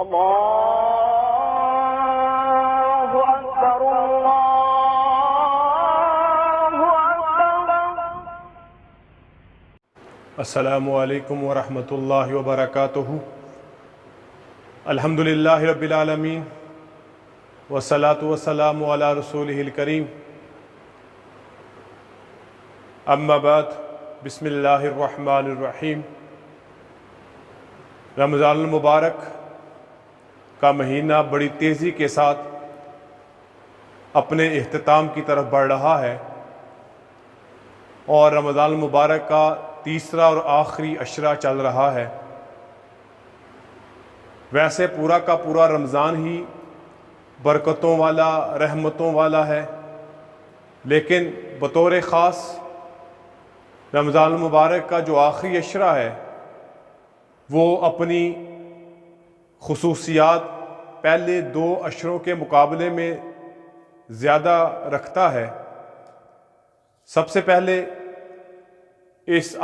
الله أكبر الله أكبر. السلام علیکم ورحمۃ اللہ وبرکاتہ. الحمد للہ رب العالمین والصلاة والسلام علی رسولہ الکریم. اما بعد، بسم اللہ الرحمن الرحیم. رمضان المبارک کا مہینہ بڑی تیزی کے ساتھ اپنے اختتام کی طرف بڑھ رہا ہے، اور رمضان المبارک کا تیسرا اور آخری عشرہ چل رہا ہے. ویسے پورا کا پورا رمضان ہی برکتوں والا، رحمتوں والا ہے، لیکن بطور خاص رمضان المبارک کا جو آخری عشرہ ہے وہ اپنی خصوصیات پہلے دو عشروں کے مقابلے میں زیادہ رکھتا ہے. سب سے پہلے اس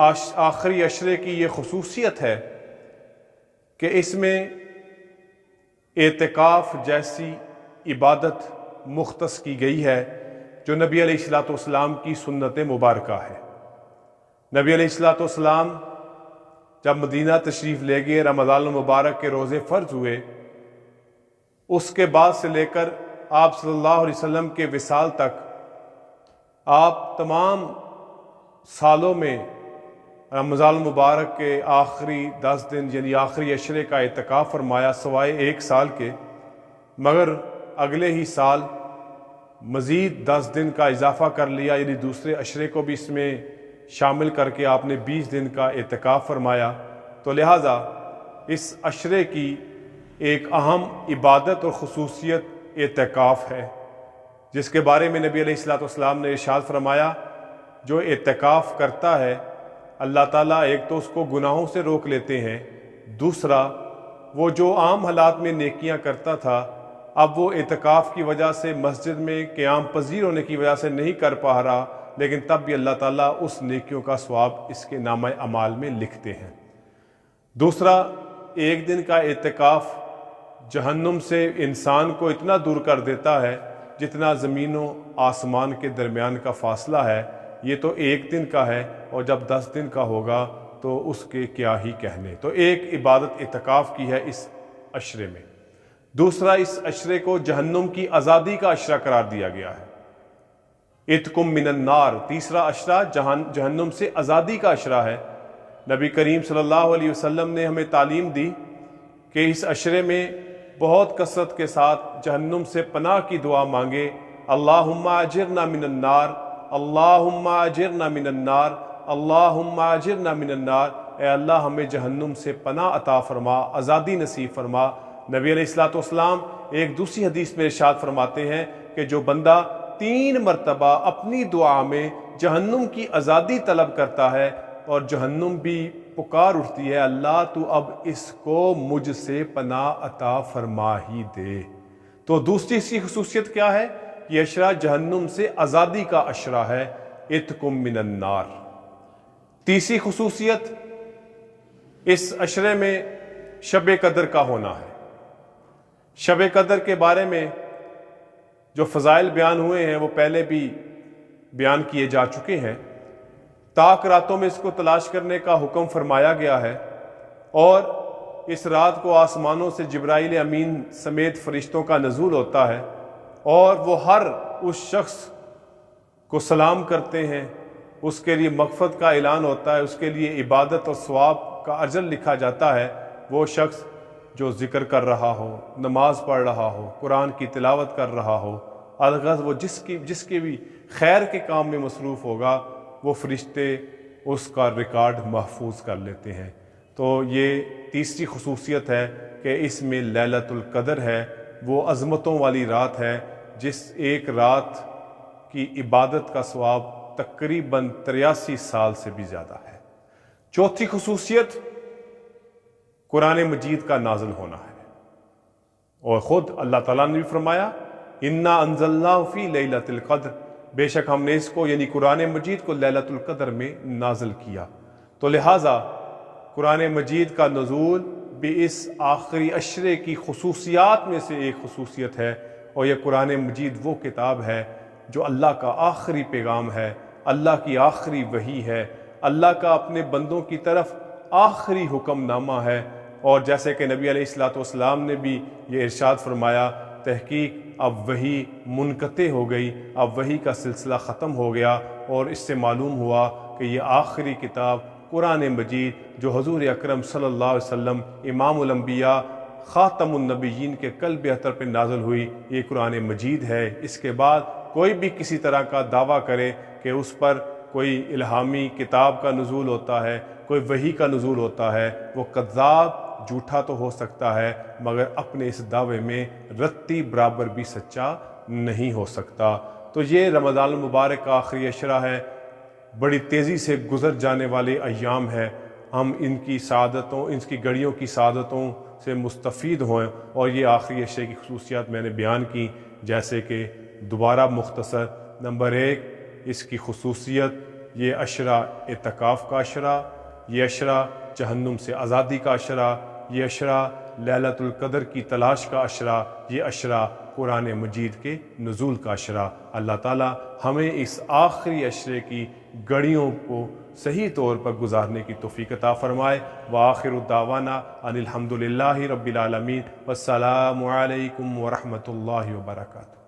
آخری عشرے کی یہ خصوصیت ہے کہ اس میں اعتکاف جیسی عبادت مختص کی گئی ہے جو نبی علیہ الصلوۃ کی سنت مبارکہ ہے. نبی علیہ الصلوۃ جب مدینہ تشریف لے گئے، رمضان المبارک کے روزے فرض ہوئے، اس کے بعد سے لے کر آپ صلی اللہ علیہ وسلم کے وصال تک آپ تمام سالوں میں رمضان المبارک کے آخری 10 دن یعنی آخری عشرے کا اعتکاف فرمایا، سوائے 1 سال کے. مگر اگلے ہی سال مزید 10 دن کا اضافہ کر لیا، یعنی دوسرے عشرے کو بھی اس میں شامل کر کے آپ نے 20 دن کا اعتکاف فرمایا. تو لہٰذا اس عشرے کی ایک اہم عبادت اور خصوصیت اعتکاف ہے، جس کے بارے میں نبی علیہ الصلوۃ نے ارشاد فرمایا، جو اعتکاف کرتا ہے اللہ تعالیٰ ایک تو اس کو گناہوں سے روک لیتے ہیں، دوسرا وہ جو عام حالات میں نیکیاں کرتا تھا اب وہ اعتکاف کی وجہ سے مسجد میں قیام پذیر ہونے کی وجہ سے نہیں کر پا رہا، لیکن تب بھی اللہ تعالیٰ اس نیکیوں کا ثواب اس کے نامہ اعمال میں لکھتے ہیں. دوسرا، 1 دن کا اعتکاف جہنم سے انسان کو اتنا دور کر دیتا ہے جتنا زمین و آسمان کے درمیان کا فاصلہ ہے. یہ تو 1 دن کا ہے، اور جب 10 دن کا ہوگا تو اس کے کیا ہی کہنے. تو ایک عبادت اعتکاف کی ہے اس عشرے میں. دوسرا، اس عشرے کو جہنم کی آزادی کا عشرہ قرار دیا گیا ہے. اتکم من النار، تیسرا عشرہ جہنم سے آزادی کا عشرہ ہے. نبی کریم صلی اللہ علیہ وسلم نے ہمیں تعلیم دی کہ اس عشرے میں بہت کثرت کے ساتھ جہنم سے پناہ کی دعا مانگے. اللہم اجرنا من النار، اللہم اجرنا من النار، اللہم اجرنا من النار. اے اللہ ہمیں جہنم سے پناہ عطا فرما، آزادی نصیب فرما. نبی علیہ الصلوۃ ایک دوسری حدیث میں ارشاد فرماتے ہیں کہ جو بندہ 3 مرتبہ اپنی دعا میں جہنم کی آزادی طلب کرتا ہے اور جہنم بھی پکار اٹھتی ہے، اللہ تو اب اس کو مجھ سے پناہ عطا فرما ہی دے. تو دوسری اس کی خصوصیت کیا ہے؟ یہ عشرہ جہنم سے آزادی کا عشرہ ہے، اتکم من النار. تیسری خصوصیت اس عشرے میں شب قدر کا ہونا ہے. شب قدر کے بارے میں جو فضائل بیان ہوئے ہیں وہ پہلے بھی بیان کیے جا چکے ہیں. طاق راتوں میں اس کو تلاش کرنے کا حکم فرمایا گیا ہے، اور اس رات کو آسمانوں سے جبرائیل امین سمیت فرشتوں کا نزول ہوتا ہے، اور وہ ہر اس شخص کو سلام کرتے ہیں، اس کے لیے مغفرت کا اعلان ہوتا ہے، اس کے لیے عبادت اور ثواب کا اجر لکھا جاتا ہے. وہ شخص جو ذکر کر رہا ہو، نماز پڑھ رہا ہو، قرآن کی تلاوت کر رہا ہو، الغرض وہ جس کے بھی خیر کے کام میں مصروف ہوگا، وہ فرشتے اس کا ریکارڈ محفوظ کر لیتے ہیں. تو یہ تیسری خصوصیت ہے کہ اس میں لیلۃ القدر ہے، وہ عظمتوں والی رات ہے جس ایک رات کی عبادت کا ثواب تقریباً 83 سال سے بھی زیادہ ہے. چوتھی خصوصیت قرآن مجید کا نازل ہونا ہے، اور خود اللہ تعالیٰ نے بھی فرمایا انا انزلناہ فی لیلۃ القدر، بے شک ہم نے اس کو یعنی قرآن مجید کو لیلۃ القدر میں نازل کیا. تو لہٰذا قرآن مجید کا نزول اس آخری عشرے کی خصوصیات میں سے ایک خصوصیت ہے، اور یہ قرآن مجید وہ کتاب ہے جو اللہ کا آخری پیغام ہے، اللہ کی آخری وحی ہے، اللہ کا اپنے بندوں کی طرف آخری حکم نامہ ہے۔ اور جیسے کہ نبی علیہ الصلوۃ والسلام نے بھی یہ ارشاد فرمایا، تحقیق اب وحی منقطع ہو گئی، اب وحی کا سلسلہ ختم ہو گیا، اور اس سے معلوم ہوا کہ یہ آخری کتاب قرآن مجید جو حضور اکرم صلی اللہ علیہ وسلم امام الانبیاء خاتم النبیین کے قلب اطہر پہ نازل ہوئی، یہ قرآن مجید ہے۔ اس کے بعد کوئی بھی کسی طرح کا دعویٰ کرے کہ اس پر کوئی الہامی کتاب کا نزول ہوتا ہے، کوئی وحی کا نزول ہوتا ہے، وہ کذاب، جھوٹا تو ہو سکتا ہے مگر اپنے اس دعوے میں رتی برابر بھی سچا نہیں ہو سکتا۔ تو یہ رمضان المبارک کا آخری عشرہ ہے، بڑی تیزی سے گزر جانے والے ایام ہیں، ہم ان کی سعادتوں، ان کی گھڑیوں کی سعادتوں سے مستفید ہوئیں۔ اور یہ آخری عشرے کی خصوصیات میں نے بیان کی، جیسے کہ دوبارہ مختصر، نمبر 1 اس کی خصوصیت، یہ عشرہ اعتکاف کا عشرہ، یہ عشرہ جہنم سے آزادی کا عشرہ، یہ عشرہ لیلۃ القدر کی تلاش کا عشرہ، یہ عشرہ قرآن مجید کے نزول کا عشرہ۔ اللہ تعالی ہمیں اس آخری عشرے کی گھڑیوں کو صحیح طور پر گزارنے کی توفیق عطا فرمائے۔ وآخر دعوانا ان الحمد للہ رب العالمین، والسلام علیکم ورحمۃ اللہ وبرکاتہ۔